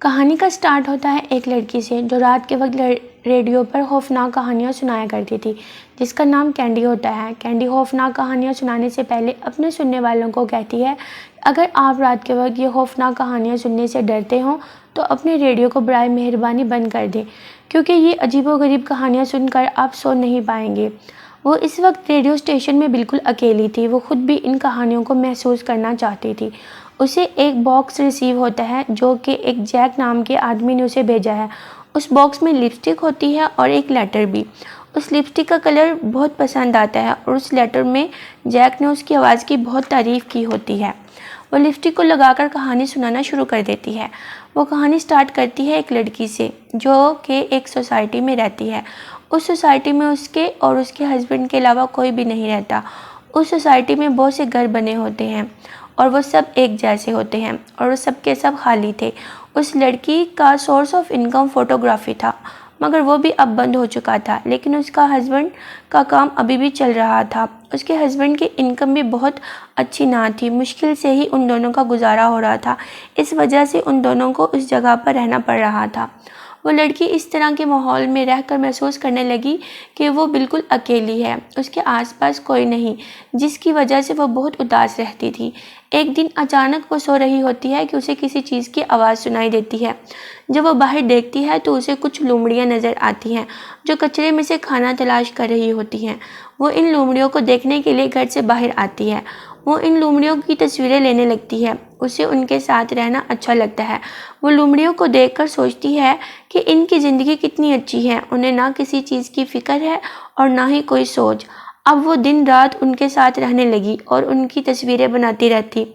कहानी का स्टार्ट होता है एक लड़की से जो रात के वक्त रेडियो पर खौफनाक कहानियाँ सुनाया करती थी, जिसका नाम कैंडी होता है। कैंडी खौफनाक कहानियाँ सुनाने से पहले अपने सुनने वालों को कहती है, अगर आप रात के वक्त ये खौफनाक कहानियाँ सुनने से डरते हो तो अपने रेडियो को बराए मेहरबानी बंद कर दें, क्योंकि ये अजीबोगरीब कहानियाँ सुनकर आप सो नहीं पाएंगे। वो इस वक्त रेडियो स्टेशन में बिल्कुल अकेली थी। वो खुद भी इन कहानियों को महसूस करना चाहती थी। उसे एक बॉक्स रिसीव होता है जो कि एक जैक नाम के आदमी ने उसे भेजा है। उस बॉक्स में लिपस्टिक होती है और एक लेटर भी। उस लिपस्टिक का कलर बहुत पसंद आता है और उस लेटर में जैक ने उसकी आवाज़ की बहुत तारीफ़ की होती है। वो लिपस्टिक को लगाकर कहानी सुनाना शुरू कर देती है। वो कहानी स्टार्ट करती है एक लड़की से जो कि एक सोसाइटी में रहती है। उस सोसाइटी में उसके और उसके हस्बैंड के अलावा कोई भी नहीं रहता। उस सोसाइटी में बहुत से घर बने होते हैं और वो सब एक जैसे होते हैं और वो सब के सब खाली थे। उस लड़की का सोर्स ऑफ इनकम फ़ोटोग्राफी था, मगर वो भी अब बंद हो चुका था। लेकिन उसका हस्बैंड का काम अभी भी चल रहा था। उसके हस्बैंड की इनकम भी बहुत अच्छी ना थी। मुश्किल से ही उन दोनों का गुजारा हो रहा था। इस वजह से उन दोनों को उस जगह पर रहना पड़ रहा था। वो लड़की इस तरह के माहौल में रहकर महसूस करने लगी कि वो बिल्कुल अकेली है, उसके आसपास कोई नहीं, जिसकी वजह से वो बहुत उदास रहती थी। एक दिन अचानक वो सो रही होती है कि उसे किसी चीज़ की आवाज़ सुनाई देती है। जब वो बाहर देखती है तो उसे कुछ लोमड़ियाँ नज़र आती हैं जो कचरे में से खाना तलाश कर रही होती हैं। वो इन लोमड़ियों को देखने के लिए घर से बाहर आती है। वो इन लोमड़ियों की तस्वीरें लेने लगती है। उसे उनके साथ रहना अच्छा लगता है। वो लोमड़ियों को देखकर सोचती है कि इनकी ज़िंदगी कितनी अच्छी है। उन्हें ना किसी चीज़ की फ़िक्र है और ना ही कोई सोच। अब वो दिन रात उनके साथ रहने लगी और उनकी तस्वीरें बनाती रहती।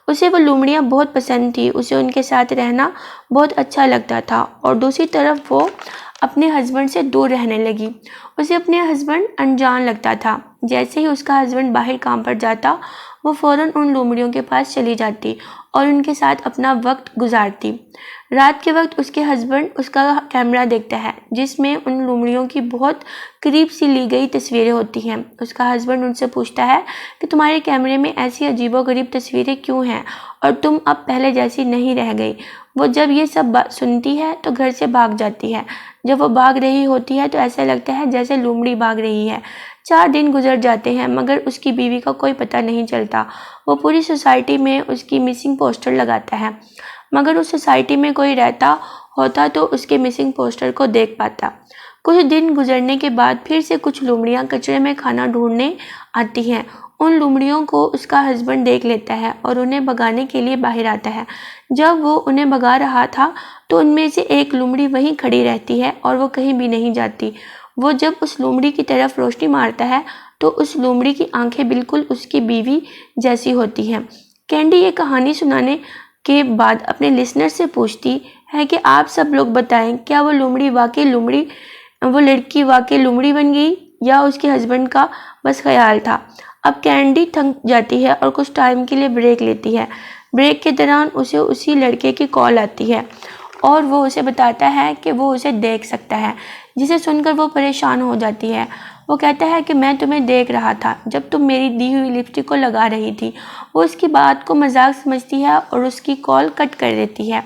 उसे वो लोमड़ियाँ बहुत पसंद थी। उसे उनके साथ रहना बहुत अच्छा लगता था और दूसरी तरफ वो अपने हस्बैंड से दूर रहने लगी। उसे अपने हस्बैंड अनजान लगता था। जैसे ही उसका हस्बैंड बाहर काम पर जाता, वो फ़ौरन उन लोमड़ियों के पास चली जाती और उनके साथ अपना वक्त गुजारती। रात के वक्त उसके हस्बैंड उसका कैमरा देखता है जिसमें उन लोमड़ियों की बहुत करीब से ली गई तस्वीरें होती हैं। उसका हस्बैंड उनसे पूछता है कि तुम्हारे कैमरे में ऐसी अजीबोगरीब तस्वीरें क्यों हैं और तुम अब पहले जैसी नहीं रह गई। वो जब ये सब बात सुनती है तो घर से भाग जाती है। जब वो भाग रही होती है तो ऐसा लगता है जैसे लोमड़ी भाग रही है। 4 दिन गुजर जाते हैं मगर उसकी बीवी का कोई पता नहीं चलता। वो पूरी सोसाइटी में उसकी मिसिंग पोस्टर लगाता है, मगर उस सोसाइटी में कोई रहता होता तो उसके मिसिंग पोस्टर को देख पाता। कुछ दिन गुजरने के बाद फिर से कुछ लोमड़ियाँ कचरे में खाना ढूंढने आती हैं। उन लोमड़ियों को उसका हस्बैंड देख लेता है और उन्हें भगाने के लिए बाहर आता है। जब वो उन्हें भगा रहा था तो उनमें से एक लोमड़ी वहीं खड़ी रहती है और वो कहीं भी नहीं जाती। वो जब उस लोमड़ी की तरफ रोशनी मारता है तो उस लोमड़ी की आंखें बिल्कुल उसकी बीवी जैसी होती हैं। कैंडी ये कहानी सुनाने के बाद अपने लिसनर से पूछती है कि आप सब लोग बताएं, क्या वो लड़की वाकई लोमड़ी बन गई या उसके हस्बैंड का बस ख्याल था। अब कैंडी थक जाती है और कुछ टाइम के लिए ब्रेक लेती है। ब्रेक के दौरान उसे उसी लड़के की कॉल आती है और वो उसे बताता है कि वो उसे देख सकता है, जिसे सुनकर वो परेशान हो जाती है। वो कहता है कि मैं तुम्हें देख रहा था जब तुम मेरी दी हुई लिपस्टिक को लगा रही थी। वो उसकी बात को मजाक समझती है और उसकी कॉल कट कर देती है।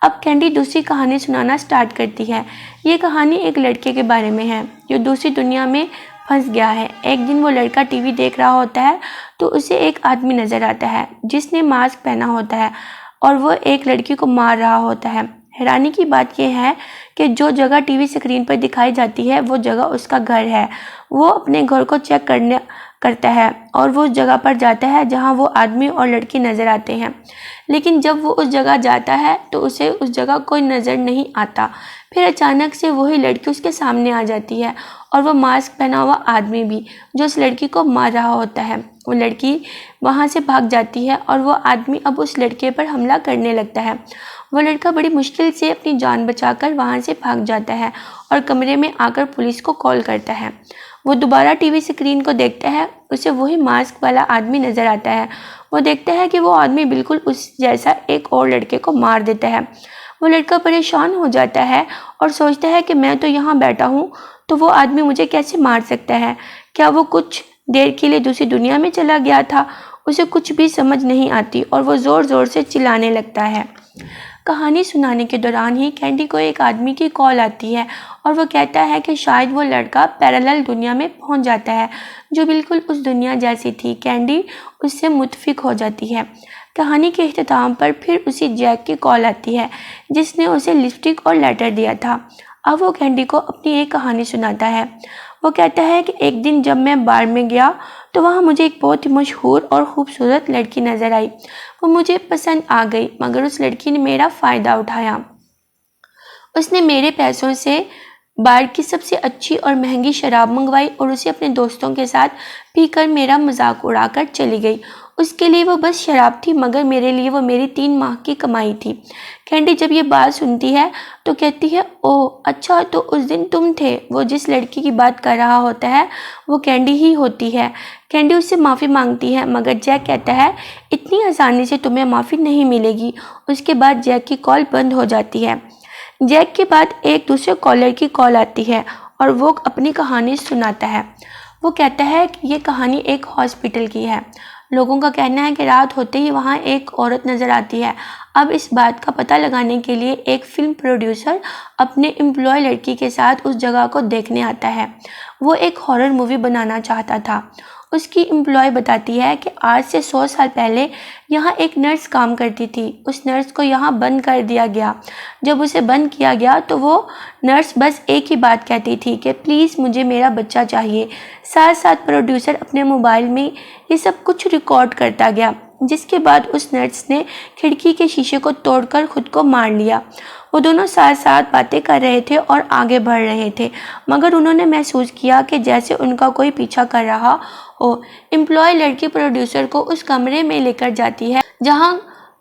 अब कैंडी दूसरी कहानी सुनाना स्टार्ट करती है। ये कहानी एक लड़के के बारे में है जो दूसरी दुनिया में फंस गया है। एक दिन वो लड़का टीवी देख रहा होता है तो उसे एक आदमी नज़र आता है जिसने मास्क पहना होता है और वो एक लड़की को मार रहा होता है। हैरानी की बात यह है कि जो जगह टीवी स्क्रीन पर दिखाई जाती है वो जगह उसका घर है। वो अपने घर को चेक करता है और वो उस जगह पर जाता है जहां वो आदमी और लड़की नज़र आते हैं। लेकिन जब वो उस जगह जाता है तो उसे उस जगह कोई नज़र नहीं आता। फिर अचानक से वही लड़की उसके सामने आ जाती है और वो मास्क पहना हुआ आदमी भी, जो उस लड़की को मार रहा होता है। वो लड़की वहाँ से भाग जाती है और वो आदमी अब उस लड़के पर हमला करने लगता है। वो लड़का बड़ी मुश्किल से अपनी जान बचाकर वहाँ से भाग जाता है और कमरे में आकर पुलिस को कॉल करता है। वो दोबारा टीवी स्क्रीन को देखता है, उसे वही मास्क वाला आदमी नज़र आता है। वो देखता है कि वो आदमी बिल्कुल उस जैसा एक और लड़के को मार देता है। वो लड़का परेशान हो जाता है और सोचता है कि मैं तो यहाँ बैठा हूँ तो वो आदमी मुझे कैसे मार सकता है। क्या वो कुछ देर के लिए दूसरी दुनिया में चला गया था? उसे कुछ भी समझ नहीं आती और वो ज़ोर ज़ोर से चिल्लाने लगता है। कहानी सुनाने के दौरान ही कैंडी को एक आदमी की कॉल आती है और वो कहता है कि शायद वो लड़का पैरेलल दुनिया में पहुंच जाता है जो बिल्कुल उस दुनिया जैसी थी। कैंडी उससे मुतफिक हो जाती है। कहानी के इख्तिताम पर फिर उसी जैक की कॉल आती है जिसने उसे लिपस्टिक और लेटर दिया था। अब वो कैंडी को अपनी एक कहानी सुनाता है। वो कहता है कि एक दिन जब मैं बार में गया तो वहाँ मुझे एक बहुत ही मशहूर और ख़ूबसूरत लड़की नज़र आई। वो मुझे पसंद आ गई, मगर उस लड़की ने मेरा फ़ायदा उठाया। उसने मेरे पैसों से बार की सबसे अच्छी और महंगी शराब मंगवाई और उसे अपने दोस्तों के साथ पीकर मेरा मजाक उड़ाकर चली गई। उसके लिए वो बस शराब थी, मगर मेरे लिए वो मेरी 3 माह की कमाई थी। कैंडी जब ये बात सुनती है तो कहती है, ओह अच्छा, तो उस दिन तुम थे। वो जिस लड़की की बात कर रहा होता है वो कैंडी ही होती है। कैंडी उससे माफ़ी मांगती है, मगर जैक कहता है इतनी आसानी से तुम्हें माफ़ी नहीं मिलेगी। उसके बाद जैक की कॉल बंद हो जाती है। जैक के बाद एक दूसरे कॉलर की कॉल आती है और वो अपनी कहानी सुनाता है। वो कहता है कि ये कहानी एक हॉस्पिटल की है। लोगों का कहना है कि रात होते ही वहाँ एक औरत नज़र आती है। अब इस बात का पता लगाने के लिए एक फिल्म प्रोड्यूसर अपने एम्प्लॉय लड़की के साथ उस जगह को देखने आता है। वो एक हॉरर मूवी बनाना चाहता था। उसकी एम्प्लॉय बताती है कि आज से 100 साल पहले यहाँ एक नर्स काम करती थी। उस नर्स को यहाँ बंद कर दिया गया। जब उसे बंद किया गया तो वो नर्स बस एक ही बात कहती थी कि प्लीज़ मुझे मेरा बच्चा चाहिए। साथ साथ प्रोड्यूसर अपने मोबाइल में ये सब कुछ रिकॉर्ड करता गया, जिसके बाद उस नर्स ने खिड़की के शीशे को तोड़कर खुद को मार लिया। वो दोनों साथ साथ बातें कर रहे थे और आगे बढ़ रहे थे, मगर उन्होंने महसूस किया कि जैसे उनका कोई पीछा कर रहा हो। एम्प्लॉय लड़की प्रोड्यूसर को उस कमरे में लेकर जाती है जहां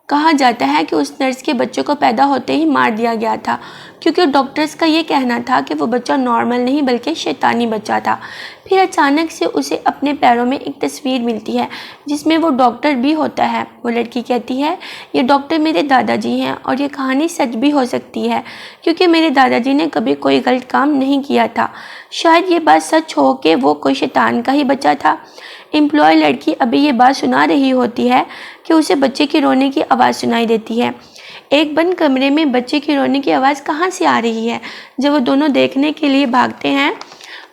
कहा जाता है कि उस नर्स के बच्चे को पैदा होते ही मार दिया गया था, क्योंकि डॉक्टर्स का ये कहना था कि वो बच्चा नॉर्मल नहीं बल्कि शैतानी बच्चा था। फिर अचानक से उसे अपने पैरों में एक तस्वीर मिलती है जिसमें वो डॉक्टर भी होता है। वो लड़की कहती है, ये डॉक्टर मेरे दादाजी हैं और ये कहानी सच भी हो सकती है, क्योंकि मेरे दादाजी ने कभी कोई गलत काम नहीं किया था। शायद ये बात सच हो कि वो कोई शैतान का ही बच्चा था। एम्प्लॉय लड़की अभी ये बात सुना रही होती है कि उसे बच्चे की रोने की आवाज़ सुनाई देती है। एक बंद कमरे में बच्चे की रोने की आवाज़ कहाँ से आ रही है। जब वो दोनों देखने के लिए भागते हैं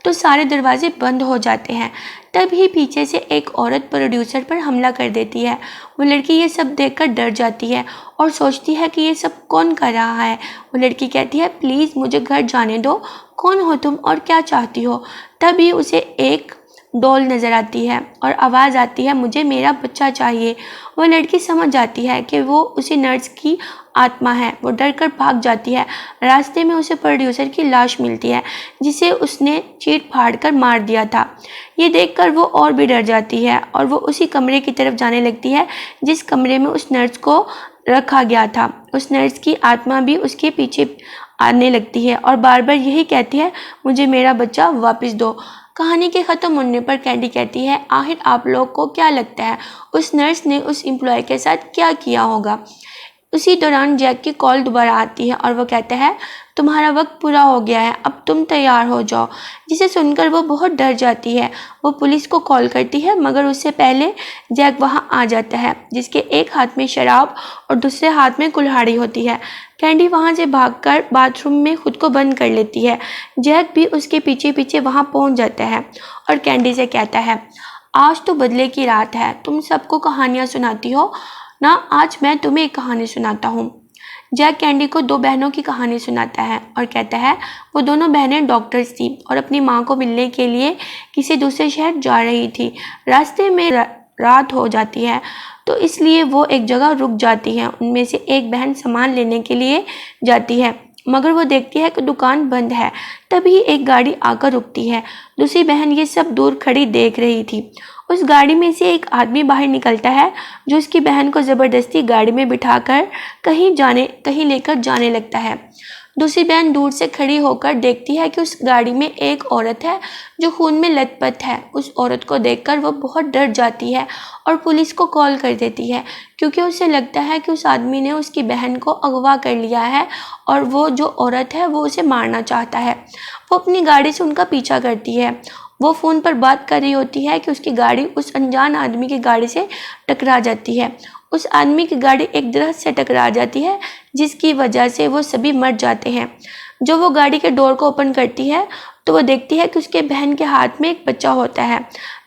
तो सारे दरवाजे बंद हो जाते हैं। तभी पीछे से एक औरत प्रोड्यूसर पर हमला कर देती है। वो लड़की ये सब देखकर डर जाती है और सोचती है कि ये सब कौन कर रहा है। वो लड़की कहती है, प्लीज़ मुझे घर जाने दो, कौन हो तुम और क्या चाहती हो। तभी उसे एक डॉल नज़र आती है और आवाज़ आती है, मुझे मेरा बच्चा चाहिए। वो लड़की समझ जाती है कि वो उसी नर्स की आत्मा है। वो डर कर भाग जाती है। रास्ते में उसे प्रोड्यूसर की लाश मिलती है जिसे उसने चीर फाड़ कर मार दिया था। ये देखकर वो और भी डर जाती है और वो उसी कमरे की तरफ जाने लगती है जिस कमरे में उस नर्स को रखा गया था। उस नर्स की आत्मा भी उसके पीछे आने लगती है और बार बार यही कहती है, मुझे मेरा बच्चा वापस दो। कहानी के ख़त्म होने पर कैंडी कहती है, आखिर आप लोग को क्या लगता है उस नर्स ने उस एम्प्लॉय के साथ क्या किया होगा। उसी दौरान जैक की कॉल दोबारा आती है और वो कहता है, तुम्हारा वक्त पूरा हो गया है, अब तुम तैयार हो जाओ। जिसे सुनकर वो बहुत डर जाती है। वो पुलिस को कॉल करती है, मगर उससे पहले जैक वहाँ आ जाता है जिसके एक हाथ में शराब और दूसरे हाथ में कुल्हाड़ी होती है। कैंडी वहाँ से भागकर बाथरूम में खुद को बंद कर लेती है। जैक भी उसके पीछे पीछे वहाँ पहुँच जाता है और कैंडी से कहता है, आज तो बदले की रात है, तुम सबको कहानियाँ सुनाती हो ना, आज मैं तुम्हें एक कहानी सुनाता हूँ। जैक कैंडी को 2 बहनों की कहानी सुनाता है और कहता है, वो दोनों बहनें डॉक्टर्स थी और अपनी माँ को मिलने के लिए किसी दूसरे शहर जा रही थी। रास्ते में रात हो जाती है तो इसलिए वो एक जगह रुक जाती है। उनमें से एक बहन सामान लेने के लिए जाती है, मगर वो देखती है कि दुकान बंद है। तभी एक गाड़ी आकर रुकती है। दूसरी बहन ये सब दूर खड़ी देख रही थी। उस गाड़ी में से एक आदमी बाहर निकलता है जो उसकी बहन को ज़बरदस्ती गाड़ी में बिठाकर कहीं लेकर जाने लगता है। दूसरी बहन दूर से खड़ी होकर देखती है कि उस गाड़ी में एक औरत है जो खून में लथपथ है। उस औरत को देखकर वो बहुत डर जाती है और पुलिस को कॉल कर देती है, क्योंकि उसे लगता है कि उस आदमी ने उसकी बहन को अगवा कर लिया है और वो जो औरत है वो उसे मारना चाहता है। वो अपनी गाड़ी से उनका पीछा करती है। वो फ़ोन पर बात कर रही होती है कि उसकी गाड़ी उस अनजान आदमी की गाड़ी से टकरा जाती है। उस आदमी की गाड़ी एक दरख्त से टकरा जाती है, जिसकी वजह से वो सभी मर जाते हैं। जब वो गाड़ी के डोर को ओपन करती है तो वो देखती है कि उसके बहन के हाथ में एक बच्चा होता है।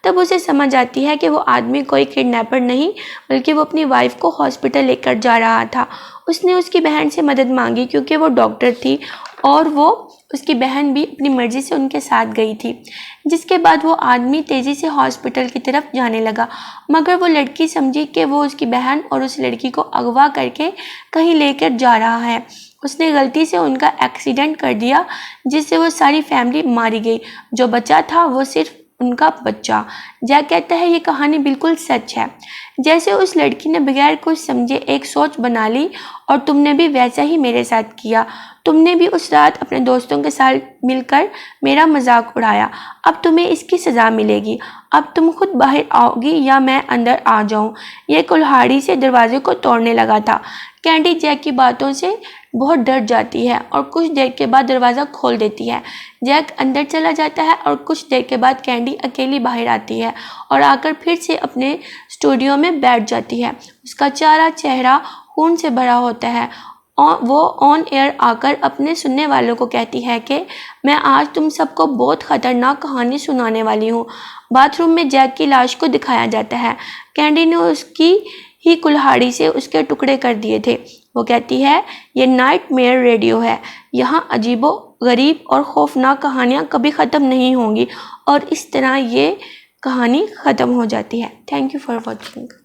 तब उसे समझ आती है कि वो आदमी कोई किडनैपर नहीं, बल्कि वो अपनी वाइफ को हॉस्पिटल लेकर जा रहा था। उसने उसकी बहन से मदद मांगी क्योंकि वो डॉक्टर थी और वो उसकी बहन भी अपनी मर्ज़ी से उनके साथ गई थी। जिसके बाद वो आदमी तेज़ी से हॉस्पिटल की तरफ जाने लगा, मगर वो लड़की समझी कि वो उसकी बहन और उस लड़की को अगवा करके कहीं लेकर जा रहा है। उसने गलती से उनका एक्सीडेंट कर दिया, जिससे वो सारी फैमिली मारी गई। जो बचा था वो सिर्फ उनका बच्चा। जैक कहता है ये कहानी बिल्कुल सच है। जैसे उस लड़की ने बगैर कुछ समझे एक सोच बना ली और तुमने भी वैसा ही मेरे साथ किया। तुमने भी उस रात अपने दोस्तों के साथ मिलकर मेरा मजाक उड़ाया। अब तुम्हें इसकी सज़ा मिलेगी। अब तुम खुद बाहर आओगी या मैं अंदर आ जाऊं। ये कुल्हाड़ी से दरवाजे को तोड़ने लगा था। कैंडी जैक की बातों से बहुत डर जाती है और कुछ देर के बाद दरवाज़ा खोल देती है। जैक अंदर चला जाता है और कुछ देर के बाद कैंडी अकेली बाहर आती है और आकर फिर से अपने स्टूडियो में बैठ जाती है। उसका सारा चेहरा खून से भरा होता है और वो ऑन एयर आकर अपने सुनने वालों को कहती है कि मैं आज तुम सबको बहुत ख़तरनाक कहानी सुनाने वाली हूँ। बाथरूम में जैक की लाश को दिखाया जाता है। कैंडी ने उसकी ही कुल्हाड़ी से उसके टुकड़े कर दिए थे। वो कहती है ये नाइटमेयर रेडियो है। यहाँ अजीबो गरीब और खौफनाक कहानियाँ कभी ख़त्म नहीं होंगी। और इस तरह ये कहानी ख़त्म हो जाती है। Thank you for watching.